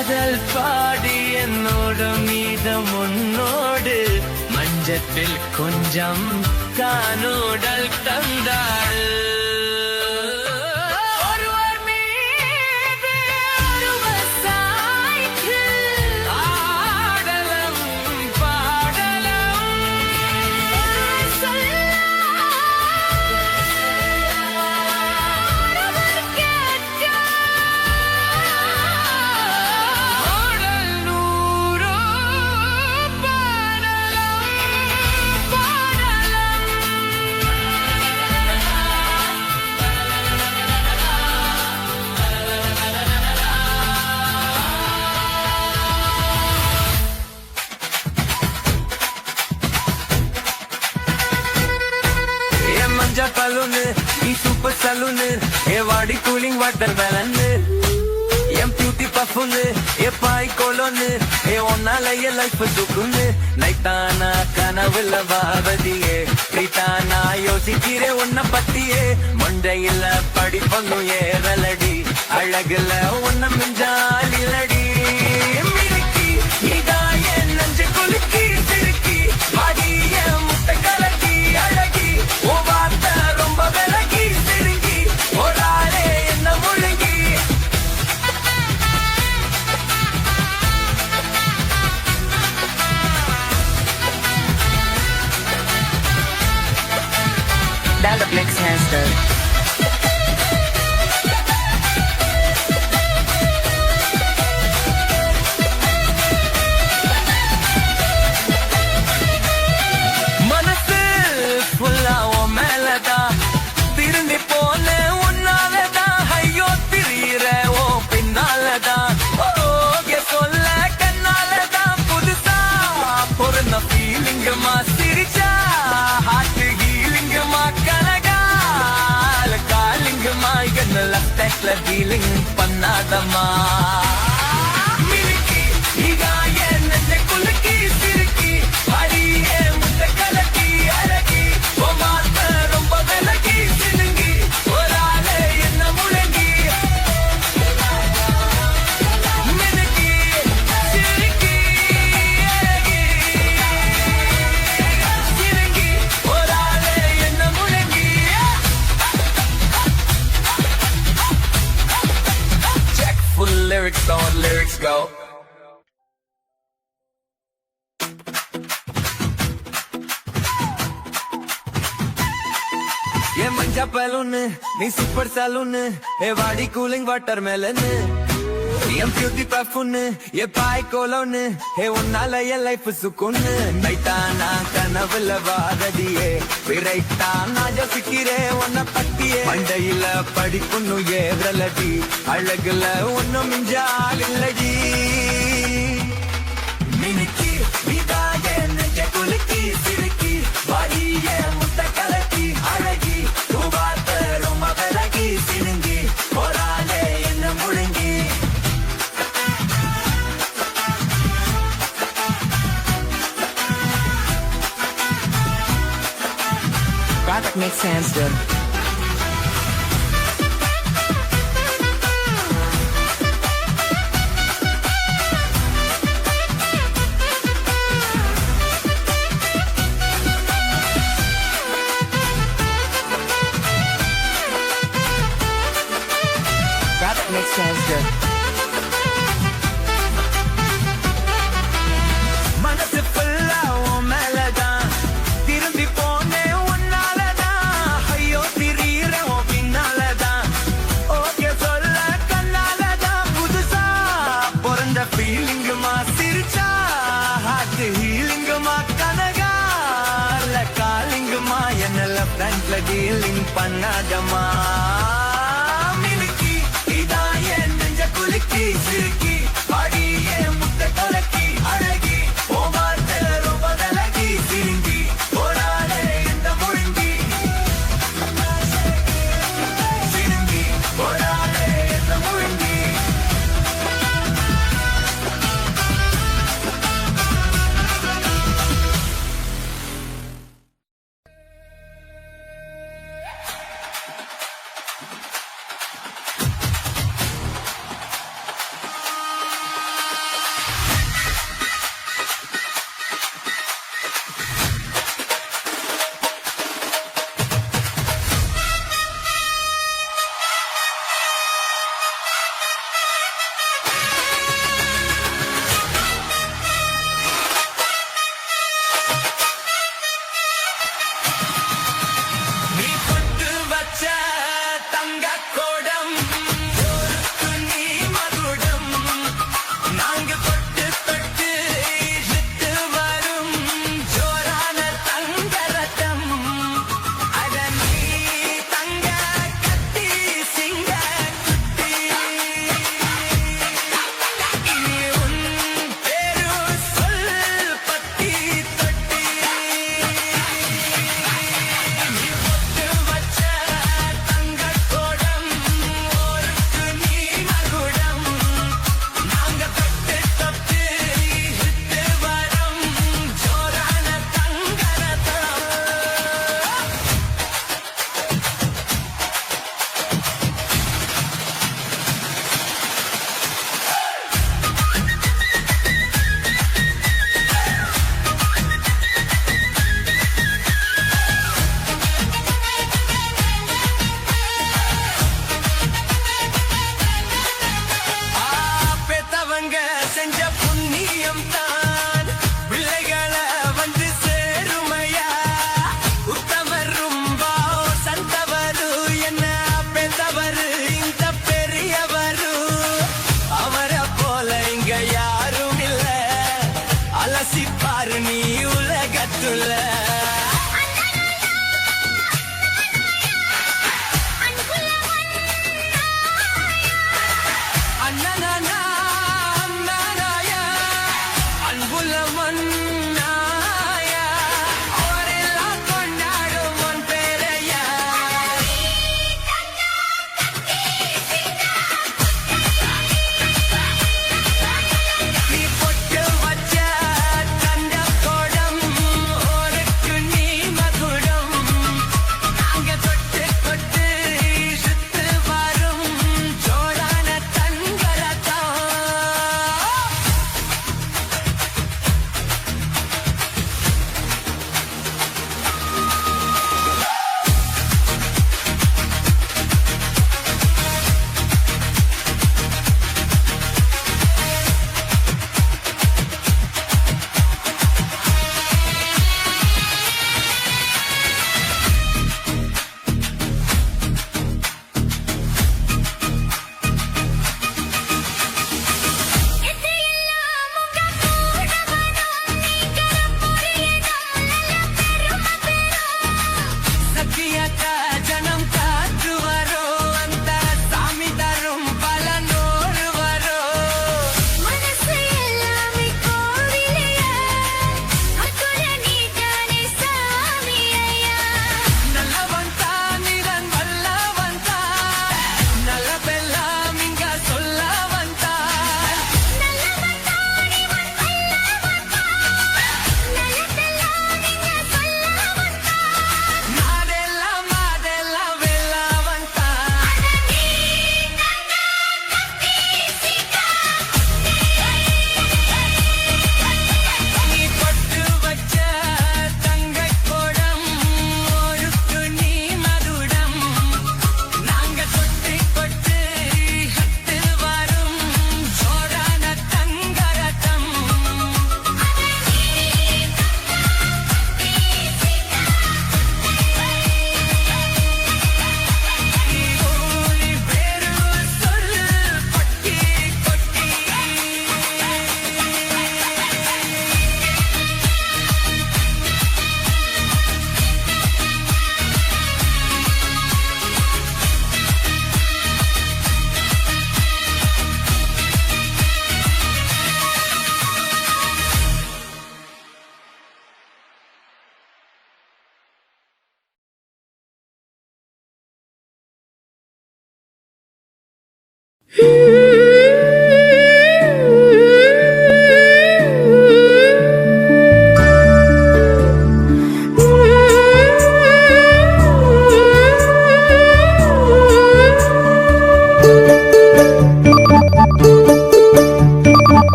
காதல் பாடி என்னோட மீதம் உன்னோடு மஞ்சத்தில் கொஞ்சம் காணோடல் தந்தாள் ஒருவர் மீது ஒருவர் சாய்த்து ஆடலம் பாடலம் ஆடல் நூறோ பாடலம் என் மஞ்சா பலூனு நீ சூப்பர் சலூனு ஏ வாடி கூலிங் வாட்டர் மேலன்னு என் பியூட்டி பஃபுன்னு ஏ பாய் கோலோன்னு ஏ ஒன்னால என் லைஃப் சுக்குன்னு நைட்டானா கனவுல வாவதியே ரீட்டானா யோசிக்கிறே உன்ன பத்தியே மண்டையில படிப்பங்கும் ஏறலடி அழகுல உன்ன மிஞ்சாலிலடி மினுக்கி நீதான் என் நெஞ்ச குலுக்கி சிறுக்கி வாடிய முட்டை கலக்கி அழகி ஓ வார்த்தை ரொம்ப விலகி சிறுங்கி ஓடாலே என்ன முழுங்கி Dial-up mix master. மனசு ஃபுல்லா உன் மேலதான் திரும்பி போன உன்னாலதான் ஐயோ திரியிற ஓ பின்னாலதான் ஓகே சொல்ல கண்ணாலதான் புதுசா பொருந்த ஃபீலிங்குமா சிரிச்சா ஹார்ட் ஹீலிங்குமா கனகால காலிங்குமா என்ன லெஃப்ட் டீலிங் பண்ணாதம்மா மினுக்கி நீதான் என் நெஞ்ச குலுக்கி சிறுக்கி அடியே முட்டை கலக்கி அழகி ஓ மாத்த ரொம்ப விலகி சினுங்கி ஒராளே என்ன முழங்கி மினுக்கி சிறுக்கி அழகி சினுங்கி ஒராளே என்ன முழங்கி Check full lyrics on lyrics go. ये मंजा पलून नी सुपर सलून ए वाडी कूलिंग वाटर मेलन என் பியூட்டி பஃபுன்னு ஏ பாய் கோலோன்னு ஏ உன்னால என் லைஃப் சுக்குன்னு நைட்டானா கனவுல வாரடியே விரைட்டா நான் யோசிக்கிறே உன்ன பத்தியே மண்டையில படிப்புன்னு ஏறலடி அழகுல ஒன்னும் மிஞ்சால் இல்லடி மினுக்கி நீதாயே நெஞ்ச குலுக்கி சிறுக்கி வாடியே முட்டை கலக்கி அழகி தூவாத்த ரொம்ப விலகி சினுங்கி போராளே என்ன முழுங்கி Product mix master. Product mix master. மனசு ஃபுல்லா உன் மேலதான் திரும்பி போனே உன்னாலதான் ஐயோ திரியிற உன் பின்னாலதான் ஓகே சொல்ல கண்ணாலதான் புதுசா பிறந்த ஃபீலிங்குமா சிரிச்சா ஹார்ட் ஹீலிங்குமா கனகால காலிங்குமா என்னல ஃப்ரண்ட்ல டீலிங் பண்ணாதம்மா மினுக்கி இதான் என் நெஞ்ச குலுக்கி சிறுக்கி அடியே முட்டை கலக்கி அழகி ஓ வார்த்தை ரொம்ப விலகி சிரிங்கி போராடே இந்த முழுங்கி சிரிங்கி போராடே இந்த முழுங்கி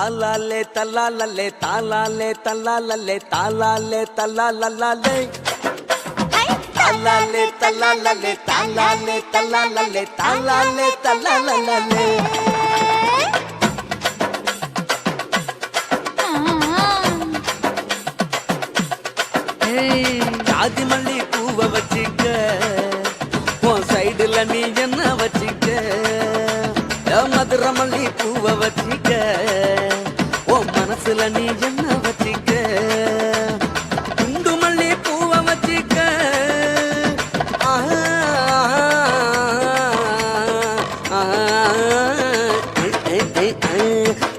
தாலாலே தல்லாலே தாலாலே தல்லாலே தாலாலே தல்லாலே தாலாலே தல்லாலே தாலாலே தல்லாலே தாலாலே தல்லாலே ஜாதி மல்லி பூவை வச்சிக்க உன் சைடுல நீ என்ன வச்சிக்க மதுரை மல்லி பூவை வச்சிக்க உன் மனசுல நீ என்ன வச்சிக்க குண்டு மல்லி பூவை வச்சிக்க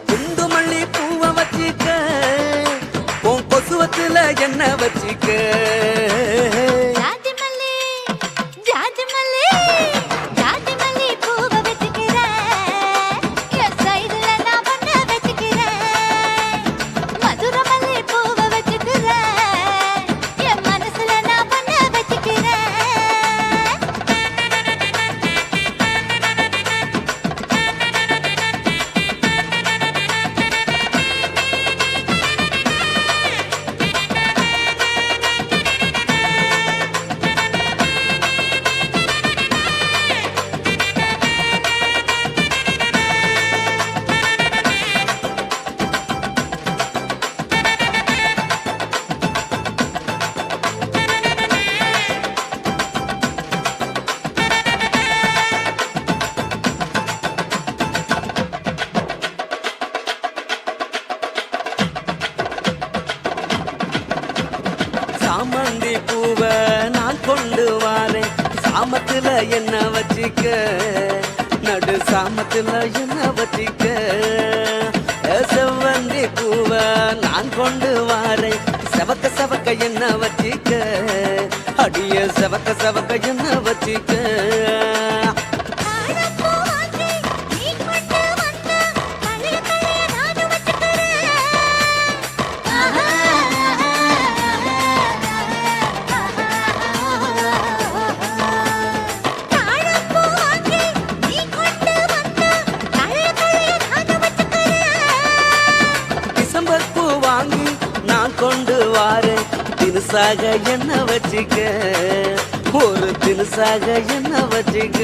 குண்டு மல்லி பூவை வச்சிக்க உன் கொசுவத்துல என்ன வச்சிக்க சாமந்தி பூவை நான் கொண்டு வாரேன் சாமத்துல என்ன வச்சிக்க நடு சாமத்துல என்ன வச்சிக்க செவ்வந்தி பூவை நான் கொண்டு வாரேன் செவக்க செவக்க என்ன வச்சிக்க அடிய செவக்க செவக்க என்ன வச்சிக்க கொண்டு வாரேன் தினுசாக என்ன வச்சிக்க ஒரு தினுசாக என்ன வச்சிக்க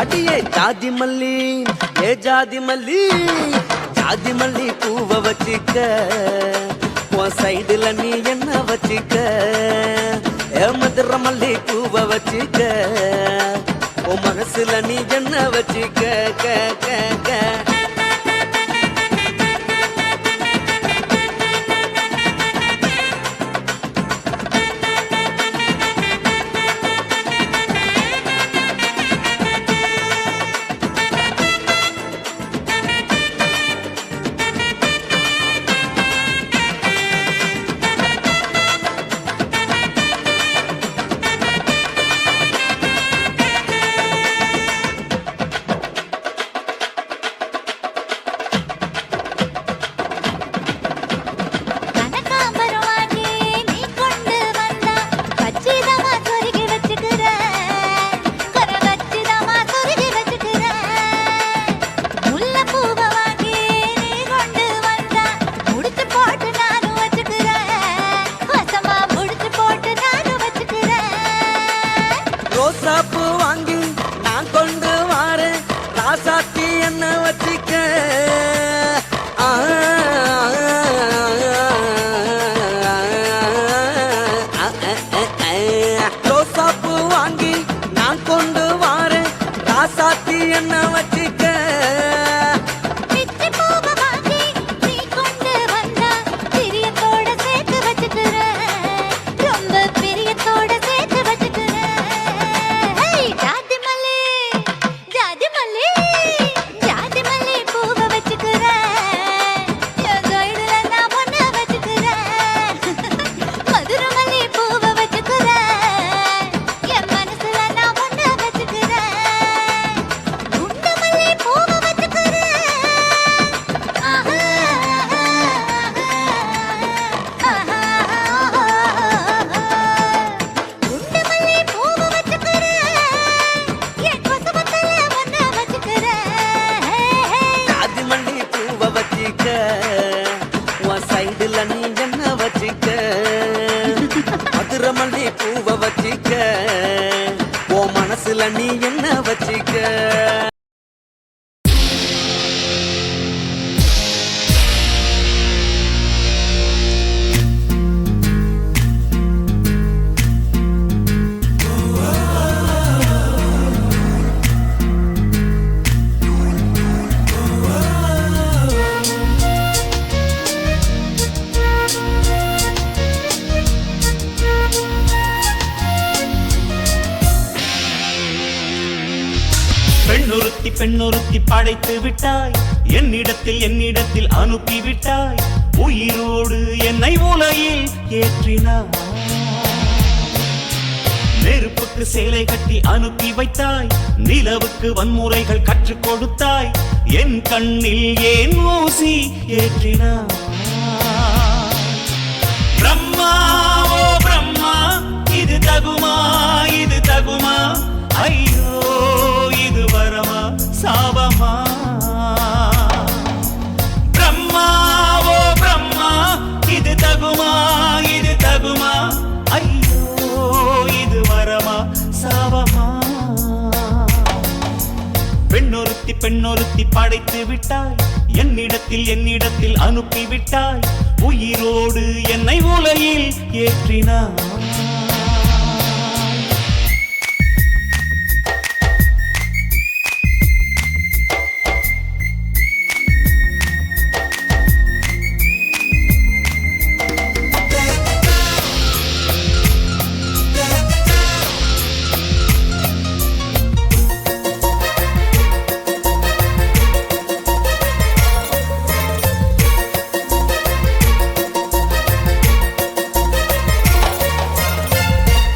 அடியே ஜாதி மல்லி ஏ ஜாதி மல்லி ஜாதி மல்லி பூவை வச்சிக்க உன் சைடுல நீ என்ன வச்சிக்க ஏ மதுரை மல்லி பூவை வச்சிக்க உன் மனசுல நீ என்ன வச்சிக்க க க க ரோசாப்பூ வாங்கி நான் கொண்டு வாரேன் ராசாத்தி என்ன வச்சிக்க ரோசாப்பூ வாங்கி நான் கொண்டு வாரேன் ராசாத்தி என்ன வச்சிக்க பூவை வச்சுக்க மனசுல நீ என்ன வச்சுக்க. பெண்ணொருத்தி படைத்து விட்டாய், என்னிடத்தில் அனுப்பி விட்டாய், உயிரோடு என்னை உலகில் ஏற்றினாய். நெருப்புக்கு சேலை கட்டி அனுப்பி வைத்தாய், நிலவுக்கு வன்முறைகள் கற்றுக் கொடுத்தாய், என் கண்ணில் ஏன் ஊசி ஏற்றினாய். பிரம்மா ஓ பிரம்மா, இது தகுமா இது தகுமா, ஐயோ இது வரமா சாபமா. பிரம்மா ஓ பிரம்மா, இது தகுமா இது தகுமா, ஐயோ இது வரமா சாபமா. பெண்ணொருத்தி படைத்து விட்டாய், என்னிடத்தில் அனுப்பி விட்டாய், உயிரோடு என்னை உலகில் ஏற்றினாய்.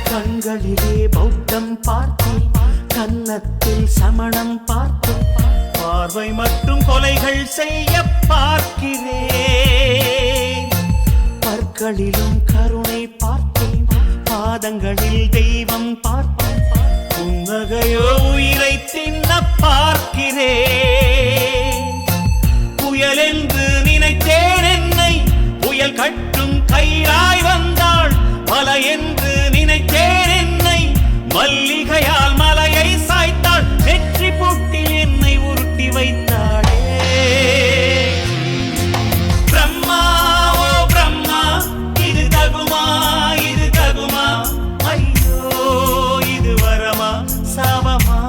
கண்களிலே பௌத்தம் பார்த்தேன், கன்னத்தில் சமணம் பார்த்தேன், பார்வை மற்றும் கொலைகள் செய்ய பார்க்கிறேன். பற்களிலும் கருணை பார்த்தேன், பாதங்களில் தெய்வம் பார்த்தேன், புன்னகையோ உயிரை தின்ன பார்க்கிறேன். புயல் என்று நினைத்தேன் என்னை, புயல் கட்டும் கயிறாய் வந்தாள். மலை என்று நினைத்தேன் என்னை, மல்லிகையால் மலையை சாய்த்தாள். வெற்றி பூட்டில் என்னை உருட்டி வைத்தாளே. பிரம்மா ஓ பிரம்மா, இது தகுமா இது தகுமா, ஐயோ இது வரமா சாபமா.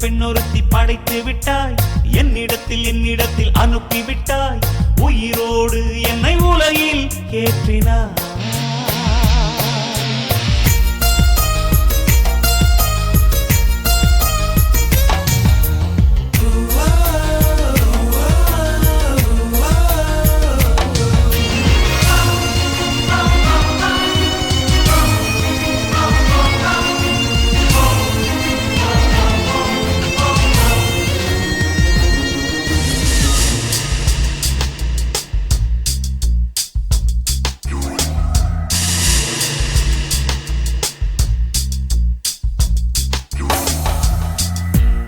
பெண்ணொருத்தி படைத்து விட்டாய், என்னிடத்தில் அனுப்பி விட்டாய், உயிரோடு என்னை உலகில் ஏற்றினாய்.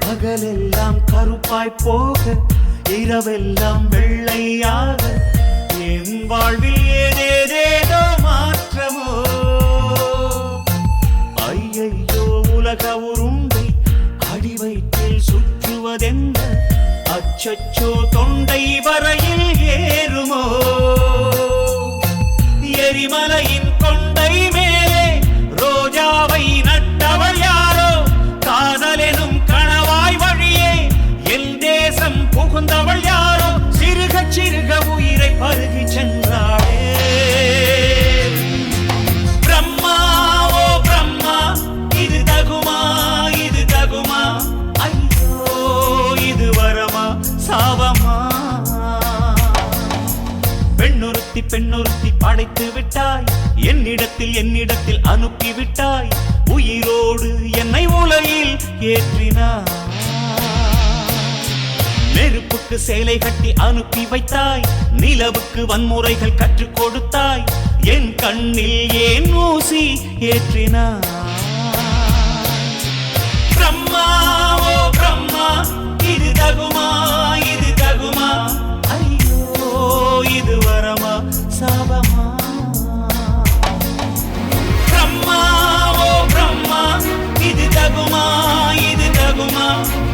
பகலெல்லாம் கருப்பாய் போக, இரவெல்லாம் வெள்ளையாக, என் வாழ்வில் ஏதேதேதோ மாற்றமோ. ஐயையோ உலக உருண்டை அடிவயிற்றில் சுற்றுவதென்ன, அச்சச்சோ தொண்டை வரையில் ஏறுமோ. எரிமலையின் கொண்டை மேலே ரோஜாவை நட்டவள் யாரோ, காதலெனும் கணவாய் வழியே என் தேசம் புகுந்தவள் யாரோ, சிறுக சிறுக உயிரை பருகி சென்றாளே. பிரம்மா ஓ பிரம்மா, இது தகுமா இது தகுமா, ஐயோ இது வரமா சாபமா. பெண்ணொருத்தி படைத்து விட்டாய், என்னிடத்தில் அனுப்பி விட்டாய், உயிரோடு என்னை உலகில் ஏற்றினாய். நெருப்புக்கு சேலை கட்டி அனுப்பி வைத்தாய், நிலவுக்கு வன்முறைகள் கற்றுக் கொடுத்தாய், என் கண்ணில் ஏன் ஊசி ஏற்றினாய். பிரம்மா ஓ பிரம்மா, இது தகுமா இது தகுமா, ஐயோ இது வரமா சாபமா. பிரம்மா ஓ தகுமா